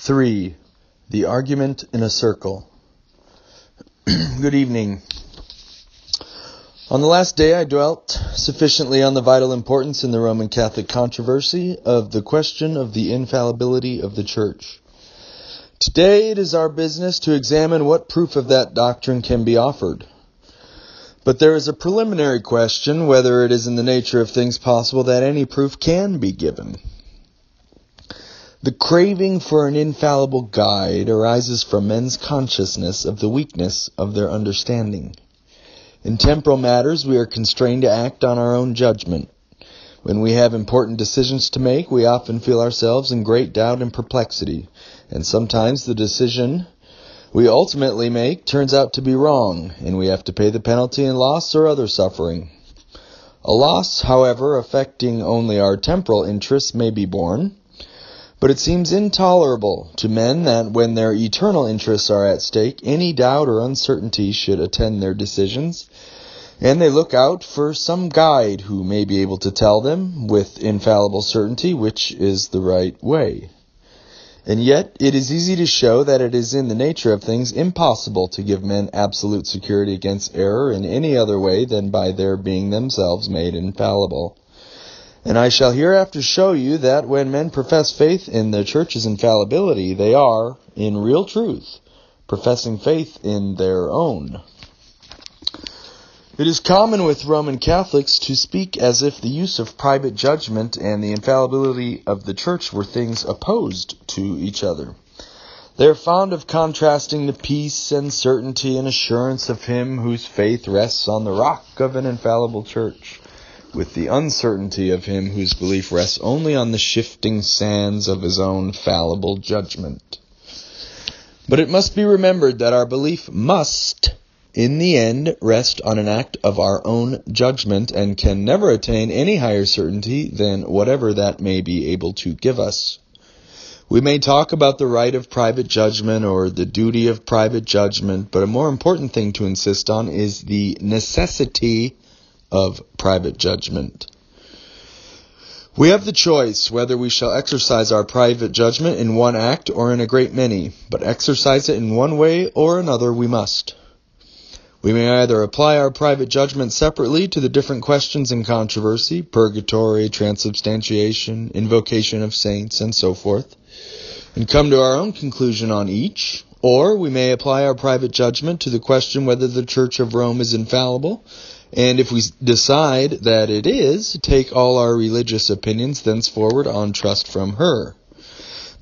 3. The Argument in a Circle. Good evening. On the last day I dwelt sufficiently on the vital importance in the Roman Catholic controversy of the question of the infallibility of the Church. Today it is our business to examine what proof of that doctrine can be offered. But there is a preliminary question whether it is in the nature of things possible that any proof can be given. The craving for an infallible guide arises from men's consciousness of the weakness of their understanding. In temporal matters, we are constrained to act on our own judgment. When we have important decisions to make, we often feel ourselves in great doubt and perplexity, and sometimes the decision we ultimately make turns out to be wrong, and we have to pay the penalty in loss or other suffering. A loss, however, affecting only our temporal interests may be borne. But it seems intolerable to men that when their eternal interests are at stake, any doubt or uncertainty should attend their decisions, and they look out for some guide who may be able to tell them with infallible certainty which is the right way. And yet it is easy to show that it is in the nature of things impossible to give men absolute security against error in any other way than by their being themselves made infallible. And I shall hereafter show you that when men profess faith in the Church's infallibility, they are, in real truth, professing faith in their own. It is common with Roman Catholics to speak as if the use of private judgment and the infallibility of the Church were things opposed to each other. They are fond of contrasting the peace and certainty and assurance of him whose faith rests on the rock of an infallible Church, with the uncertainty of him whose belief rests only on the shifting sands of his own fallible judgment. But it must be remembered that our belief must, in the end, rest on an act of our own judgment, and can never attain any higher certainty than whatever that may be able to give us. We may talk about the right of private judgment or the duty of private judgment, but a more important thing to insist on is the necessity of private judgment. We have the choice whether we shall exercise our private judgment in one act or in a great many, but exercise it in one way or another we must. We may either apply our private judgment separately to the different questions in controversy, purgatory, transubstantiation, invocation of saints, and so forth, and come to our own conclusion on each, or we may apply our private judgment to the question whether the Church of Rome is infallible, and if we decide that it is, take all our religious opinions thenceforward on trust from her.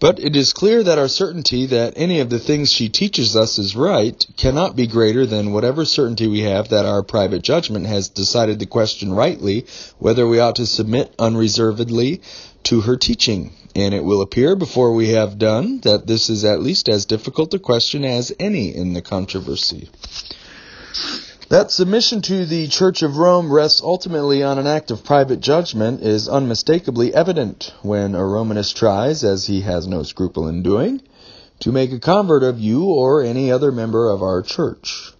But it is clear that our certainty that any of the things she teaches us is right cannot be greater than whatever certainty we have that our private judgment has decided the question rightly, whether we ought to submit unreservedly to her teaching. And it will appear before we have done that this is at least as difficult a question as any in the controversy. That submission to the Church of Rome rests ultimately on an act of private judgment is unmistakably evident when a Romanist tries, as he has no scruple in doing, to make a convert of you or any other member of our Church.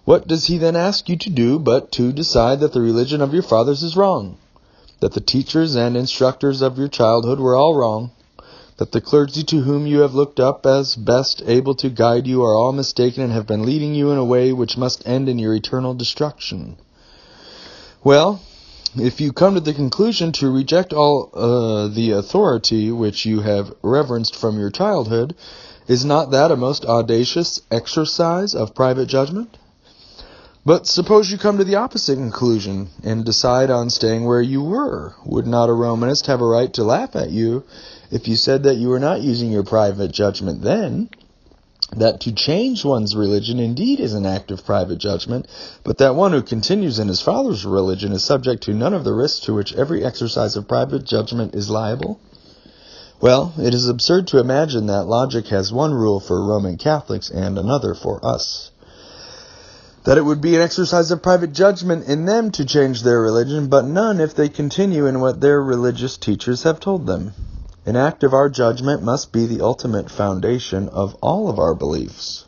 What does he then ask you to do but to decide that the religion of your fathers is wrong, that the teachers and instructors of your childhood were all wrong, that the clergy to whom you have looked up as best able to guide you are all mistaken and have been leading you in a way which must end in your eternal destruction? Well, if you come to the conclusion to reject all the authority which you have reverenced from your childhood, is not that a most audacious exercise of private judgment? But suppose you come to the opposite conclusion and decide on staying where you were. Would not a Romanist have a right to laugh at you if you said that you were not using your private judgment then, that to change one's religion indeed is an act of private judgment, but that one who continues in his father's religion is subject to none of the risks to which every exercise of private judgment is liable? Well, it is absurd to imagine that logic has one rule for Roman Catholics and another for us. That it would be an exercise of private judgment in them to change their religion, but none if they continue in what their religious teachers have told them. An act of our judgment must be the ultimate foundation of all of our beliefs.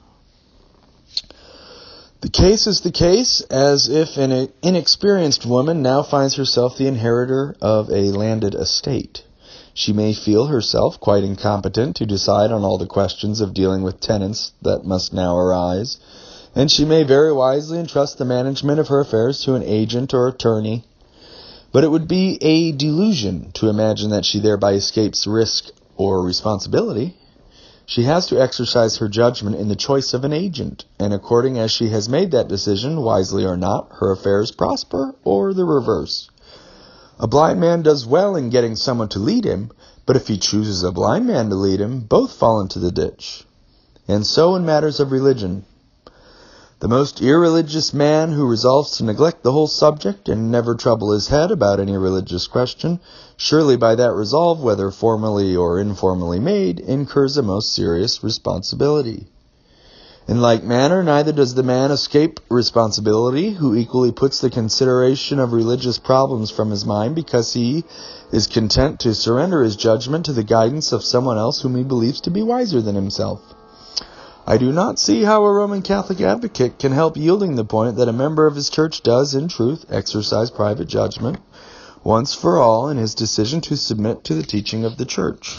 The case is the case as if an inexperienced woman now finds herself the inheritor of a landed estate. She may feel herself quite incompetent to decide on all the questions of dealing with tenants that must now arise, and she may very wisely entrust the management of her affairs to an agent or attorney. But it would be a delusion to imagine that she thereby escapes risk or responsibility. She has to exercise her judgment in the choice of an agent, and according as she has made that decision, wisely or not, her affairs prosper or the reverse. A blind man does well in getting someone to lead him, but if he chooses a blind man to lead him, both fall into the ditch. And so in matters of religion. The most irreligious man who resolves to neglect the whole subject and never trouble his head about any religious question, surely by that resolve, whether formally or informally made, incurs a most serious responsibility. In like manner, neither does the man escape responsibility who equally puts the consideration of religious problems from his mind because he is content to surrender his judgment to the guidance of someone else whom he believes to be wiser than himself. I do not see how a Roman Catholic advocate can help yielding the point that a member of his church does, in truth, exercise private judgment once for all in his decision to submit to the teaching of the church.